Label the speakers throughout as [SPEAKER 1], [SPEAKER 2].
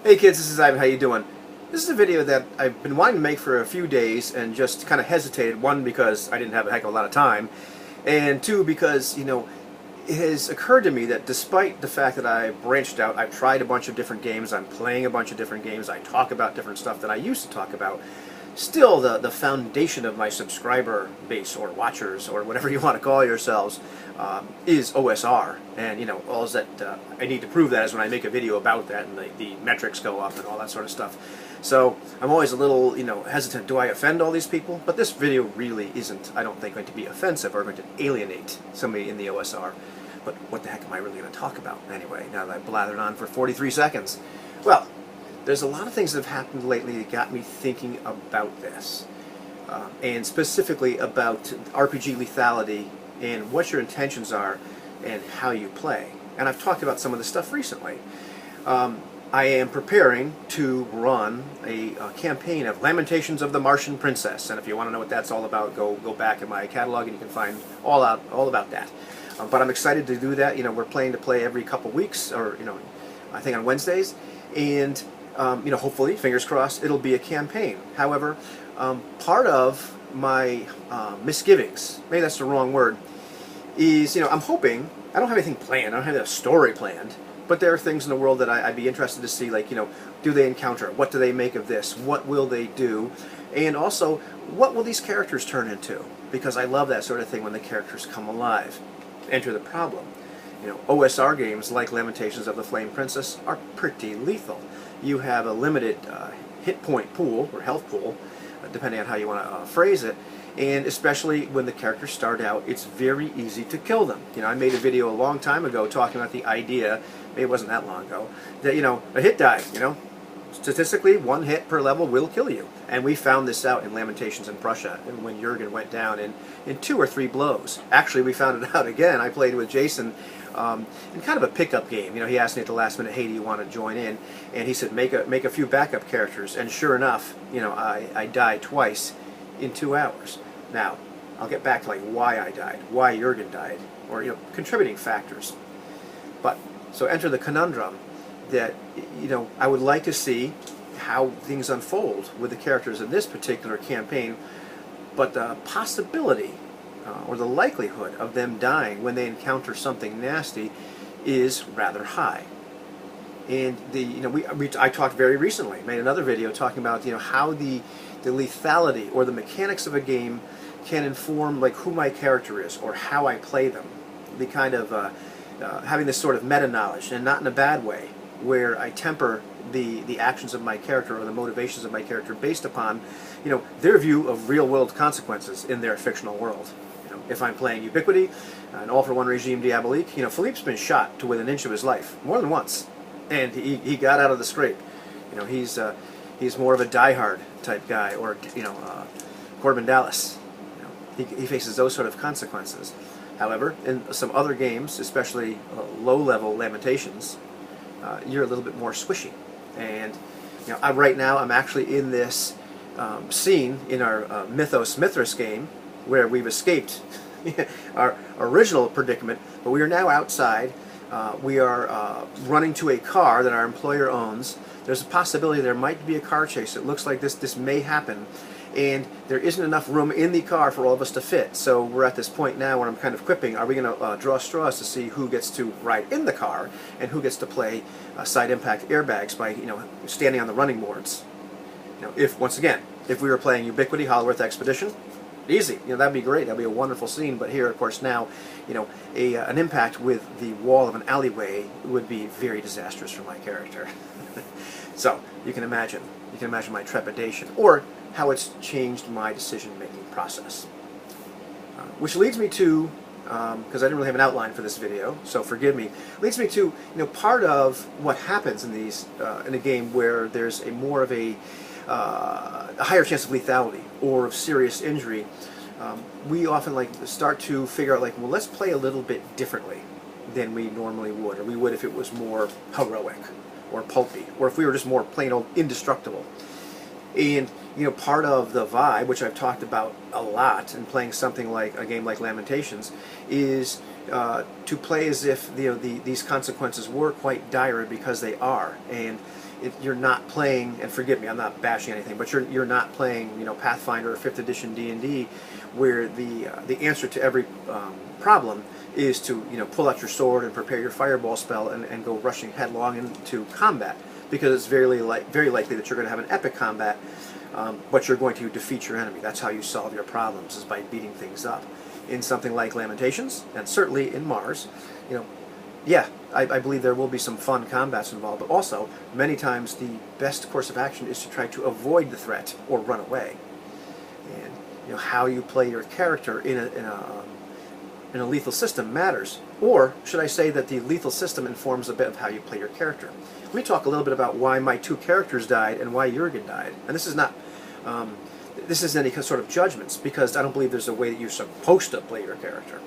[SPEAKER 1] Hey kids, this is Ivan. How you doing? This is a video that I've been wanting to make for a few days and just kind of hesitated. One, because I didn't have a heck of a lot of time, and two, because it has occurred to me that despite the fact that I branched out, I've tried a bunch of different games, I'm playing a bunch of different games, I talk about different stuff that I used to talk about, still the foundation of my subscriber base, or watchers, or whatever you want to call yourselves, is OSR. And all that I need to prove that is when I make a video about that and the metrics go up and all that sort of stuff. So I'm always a little hesitant. Do I offend all these people? But this video really isn't, I don't think, going to be offensive or going to alienate somebody in the OSR. But what the heck am I really going to talk about anyway, now that I've blathered on for 43 seconds? Well, there's a lot of things that have happened lately that got me thinking about this. And specifically about RPG lethality and what your intentions are and how you play. And I've talked about some of this stuff recently. I am preparing to run a campaign of Lamentations of the Martian Princess, and if you want to know what that's all about, go back in my catalog and you can find all about that. But I'm excited to do that. We're planning to play every couple weeks, or I think on Wednesdays, and hopefully, fingers crossed, it'll be a campaign. However, part of my misgivings, maybe that's the wrong word, is I'm hoping, I don't have anything planned, I don't have a story planned, but there are things in the world that I'd be interested to see, like, do they encounter? What do they make of this? What will they do? And also, what will these characters turn into? Because I love that sort of thing when the characters come alive. Enter the problem. OSR games like Lamentations of the Flame Princess are pretty lethal. You have a limited hit point pool, or health pool, depending on how you want to phrase it, and especially when the characters start out, it's very easy to kill them. I made a video a long time ago talking about the idea, maybe it wasn't that long ago, that a hit die, statistically, one hit per level will kill you. And we found this out in Lamentations in Prussia, and when Jurgen went down in 2 or 3 blows. Actually, we found it out again. I played with Jason in kind of a pickup game. He asked me at the last minute, hey, do you want to join in? And he said, make a few backup characters. And sure enough, I died twice in 2 hours. Now, I'll get back to why I died, why Jurgen died, or contributing factors. But so enter the conundrum that I would like to see how things unfold with the characters in this particular campaign, but the possibility or the likelihood of them dying when they encounter something nasty is rather high. And I talked very recently, made another video talking about how the lethality or the mechanics of a game can inform who my character is or how I play them. The kind of having this sort of meta knowledge, and not in a bad way, where I temper the actions of my character or the motivations of my character based upon their view of real-world consequences in their fictional world. If I'm playing Ubiquity, an all-for-one regime diabolique, Philippe's been shot to within an inch of his life more than once, and he got out of the scrape. He's more of a die-hard type guy, or Corbin Dallas. He faces those sort of consequences. However, in some other games, especially low-level Lamentations, you're a little bit more squishy. And right now I'm actually in this scene in our Mithras game where we've escaped our original predicament, but we are now outside. We are running to a car that our employer owns. There's a possibility there might be a car chase. It looks like this may happen, and there isn't enough room in the car for all of us to fit. So we're at this point now where I'm kind of quipping, are we going to draw straws to see who gets to ride in the car and who gets to play side impact airbags by standing on the running boards? Once again, if we were playing Ubiquity, Hollow Earth Expedition, easy. That'd be great. That'd be a wonderful scene. But here, of course, now, an impact with the wall of an alleyway would be very disastrous for my character. So you can imagine my trepidation, or how it's changed my decision-making process. Which leads me to, because I didn't really have an outline for this video, so forgive me, leads me to part of what happens in these in a game where there's a more of a higher chance of lethality or of serious injury. We often start to figure out well, let's play a little bit differently than we normally would, or we would if it was more heroic or pulpy, or if we were just more plain old indestructible. And part of the vibe, which I've talked about a lot in playing something like a game like Lamentations, is to play as if these consequences were quite dire, because they are. And you're not playing, and forgive me, I'm not bashing anything, but you're not playing, you know, Pathfinder or 5th edition D&D, where the answer to every problem is to, you know, pull out your sword and prepare your fireball spell and go rushing headlong into combat, because it's very likely that you're going to have an epic combat, but you're going to defeat your enemy. That's how you solve your problems, is by beating things up. In something like Lamentations, and certainly in Mars, you know, yeah, I believe there will be some fun combats involved, but also many times the best course of action is to try to avoid the threat or run away. And you know, how you play your character in a lethal system matters, or should I say that the lethal system informs a bit of how you play your character. Let me talk a little bit about why my 2 characters died and why Jurgen died. And this is not this isn't any sort of judgments, because I don't believe there's a way that you're supposed to play your character.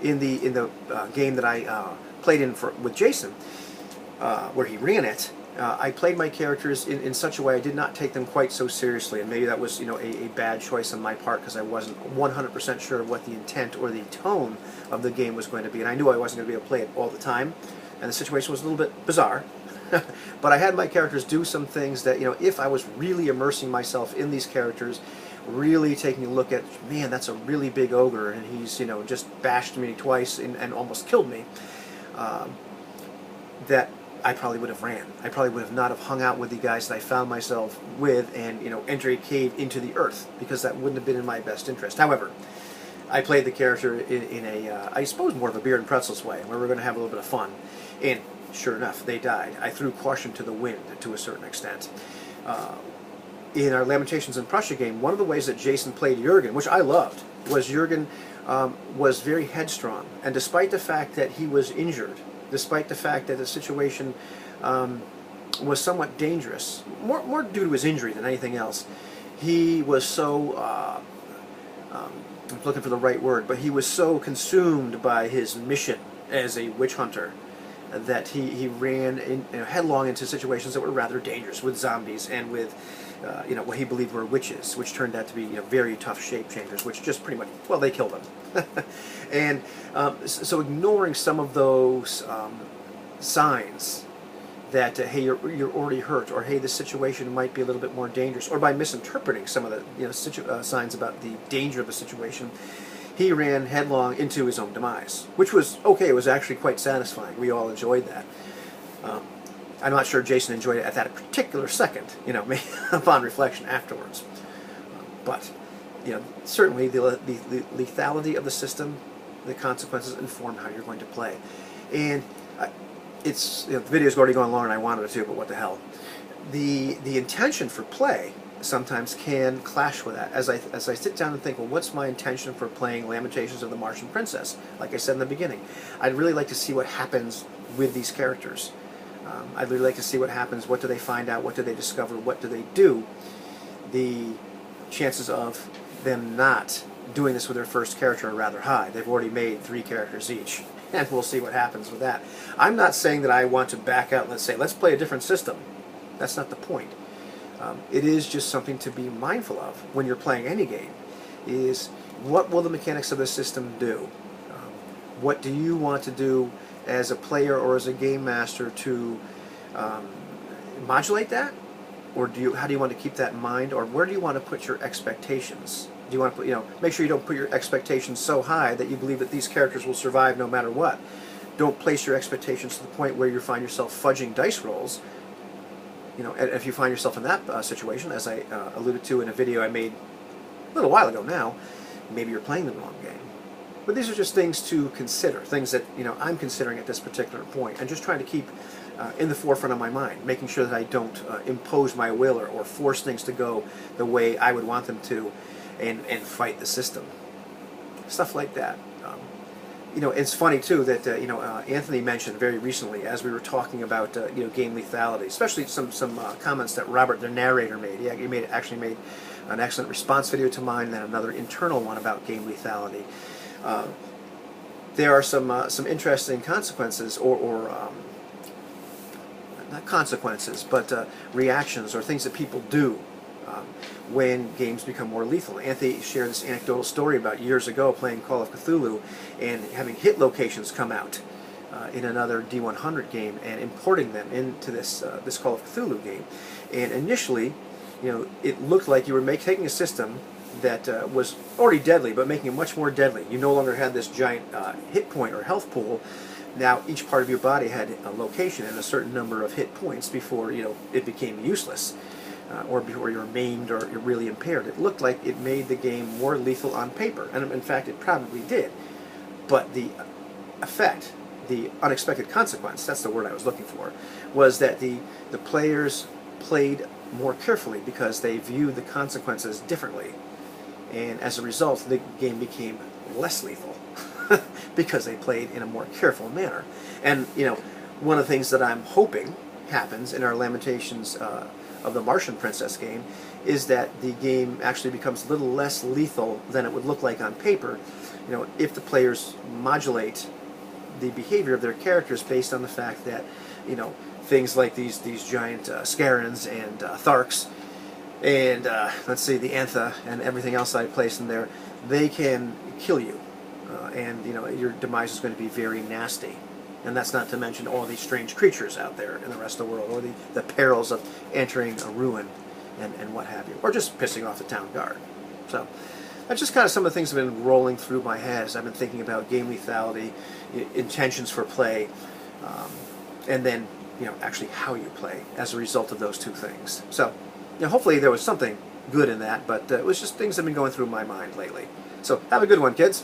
[SPEAKER 1] In the game that I played with Jason, where he ran it, I played my characters in such a way I did not take them quite so seriously, and maybe that was, you know, a bad choice on my part, because I wasn't 100% sure of what the intent or the tone of the game was going to be, and I knew I wasn't going to be able to play it all the time, and the situation was a little bit bizarre. But I had my characters do some things that, you know, if I was really immersing myself in these characters, really taking a look at, man, that's a really big ogre, and he's, you know, just bashed me twice and almost killed me, that I probably would have ran. I probably would have not have hung out with the guys that I found myself with and, you know, enter a cave into the earth, because that wouldn't have been in my best interest. However, I played the character in a, I suppose, more of a beer and pretzels way, where we're going to have a little bit of fun. And sure enough, they died. I threw caution to the wind to a certain extent. In our Lamentations in Prussia game, one of the ways that Jason played Jurgen, which I loved, was Jurgen was very headstrong. And despite the fact that he was injured, despite the fact that the situation was somewhat dangerous, more due to his injury than anything else, he was so, I'm looking for the right word, but he was so consumed by his mission as a witch hunter that he ran headlong into situations that were rather dangerous, with zombies and with you know, what he believed were witches, which turned out to be, you know, very tough shape changers, which just pretty much, well, they killed him. And so ignoring some of those signs that hey, you're already hurt, or hey, this situation might be a little bit more dangerous, or by misinterpreting some of the, you know, signs about the danger of the situation, he ran headlong into his own demise, which was okay. It was actually quite satisfying. We all enjoyed that. I'm not sure Jason enjoyed it at that particular second, you know, upon reflection afterwards. But, you know, certainly the lethality of the system, the consequences inform how you're going to play. And it's, you know, the video's already gone longer than I wanted it to, but what the hell. The intention for play sometimes can clash with that. As I sit down and think, well, what's my intention for playing Lamentations of the Martian Princess? Like I said in the beginning, I'd really like to see what happens with these characters. I'd really like to see what happens. What do they find out? What do they discover? What do they do? The chances of them not doing this with their first character are rather high. They've already made 3 characters each, and we'll see what happens with that. I'm not saying that I want to back out and let's play a different system. That's not the point. It is just something to be mindful of when you're playing any game, is what will the mechanics of the system do? What do you want to do as a player or as a game master to modulate that? Or how do you want to keep that in mind? Or where do you want to put your expectations? Do you want to put, you know, make sure you don't put your expectations so high that you believe that these characters will survive no matter what. Don't place your expectations to the point where you find yourself fudging dice rolls. You know, and if you find yourself in that situation, as I alluded to in a video I made a little while ago now, maybe you're playing the wrong game. But these are just things to consider, things that, you know, I'm considering at this particular point, and just trying to keep in the forefront of my mind, making sure that I don't impose my will or force things to go the way I would want them to, and fight the system. Stuff like that. You know, it's funny too that you know, Anthony mentioned very recently, as we were talking about you know, game lethality, especially some comments that Robert, the narrator, made. He actually made an excellent response video to mine, and then another internal one about game lethality. There are some interesting consequences, or not consequences, but reactions or things that people do when games become more lethal. Anthony shared this anecdotal story about years ago playing Call of Cthulhu and having hit locations come out in another D100 game and importing them into this this Call of Cthulhu game. And initially, it looked like you were taking a system that was already deadly, but making it much more deadly. You no longer had this giant hit point or health pool. Now each part of your body had a location and a certain number of hit points before it became useless, or before you were maimed or you're really impaired. It looked like it made the game more lethal on paper, and in fact it probably did. But the effect, the unexpected consequence, that's the word I was looking for, was that the players played more carefully because they viewed the consequences differently. And as a result, the game became less lethal because they played in a more careful manner. And, one of the things that I'm hoping happens in our Lamentations of the Martian Princess game is that the game actually becomes a little less lethal than it would look like on paper, if the players modulate the behavior of their characters based on the fact that, things like these giant Scarans and Tharks and let's see, the Antha and everything else I place in there, they can kill you, and your demise is going to be very nasty. And that's not to mention all these strange creatures out there in the rest of the world, or the perils of entering a ruin and what have you, or just pissing off the town guard. So that's just kind of some of the things that have been rolling through my head as I've been thinking about game lethality, intentions for play, and then actually how you play as a result of those two things. So hopefully there was something good in that, but it was just things that have been going through my mind lately. So have a good one, kids.